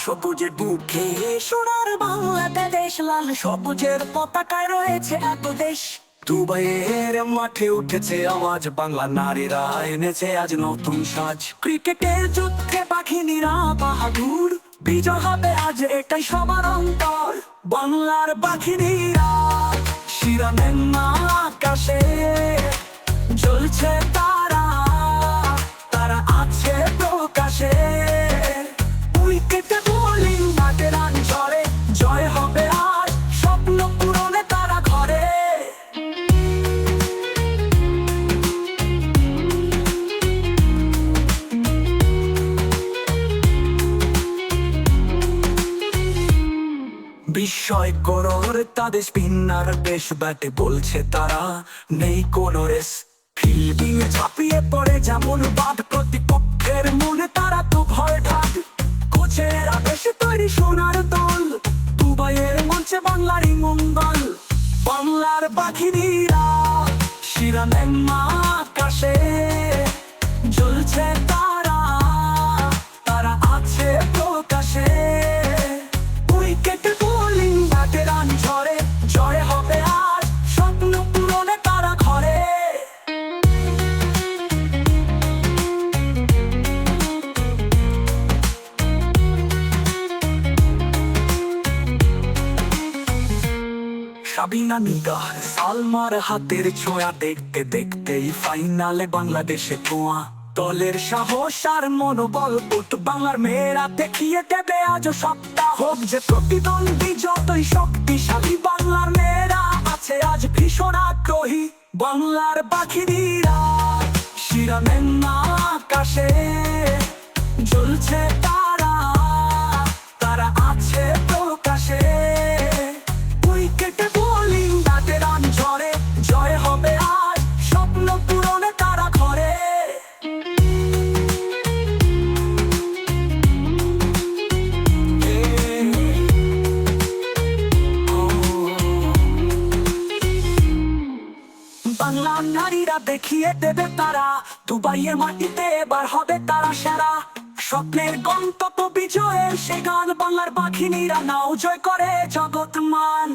সবুজের বুকে সোনার বাংলাদেশ, লাল সবুজের পতাকায় রয়েছে এত দেশ। দুবাইয়ের মাঠে উঠেছে আওয়াজ, বাংলা নারীরা এনেছে আজ নতুন সাজ। ক্রিকেটের যুদ্ধে বাঘিনীরা বাহাদুর, বিজয় হবে আজ এটাই সবার অন্তর। বাংলার বাঘিনীরা শিরানের না আকাশে, জ্বলছে তারা, তারা আছে প্রকাশে। উইকেটে বোলিং, মাঠে রান ঝরে, জয় হবে আজ, স্বপ্ন পূরণে তারা ঘরে। বিস্ময় করোর তাদের স্পিনার, বেশ ব্যাটে বলছে তারা নেই কোনো রেস। ফিল্ডিং এ ঝাঁপিয়ে পড়ে যেমন বাদ, প্রতিপক্ষের মনে তারা তো ভয় ঢাক। কোচের আদেশে তৈরি সোনার দল, দুবাইয়ের মঞ্চে বাংলারই মঙ্গল। বাংলার বাঘিনীরা শিরানের মা আকাশে, জ্বলছে তারা, তারা আছে প্রকাশে। উইকেটে বোলিং, ব্যাটে রান ঝরে, জয় হবে আজ, স্বপ্ন পূরণে তারা ঘরে। সাবিনা নিগাহ, সালমার হাতের ছোঁয়া, দেখতে দেখতেই ফাইনালে বাংলাদেশে ধোঁয়া। দলের সাহস আর মনোবল বুট বাংলার মেয়েরা দেখিয়ে দেবে আজও সপ্তাহ। হোক যে প্রতিদ্বন্দ্বী যতই শক্তিশালী, বাংলার মেয়েরা আছে আজ ভীষণ আগ্রহী। বাংলার বাঘিনীরা শিরানের না আকাশে, জ্বলছে তারা, তারা আছে প্রকাশে। উইকেটে বোলিং, ব্যাটে রান ঝরে, জয় হবে আজ, স্বপ্ন পূরণে তারা ঘরে। বাংলার নারীরা দেখিয়ে দেবে তারা, দুবাইয়ের মাটিতে এবার হবে তারা সেরা। স্বপ্নের গন্তব্য বিজয়ের সে গান, বাংলার বাঘিনীরা নাও জয় করে জগৎ মান।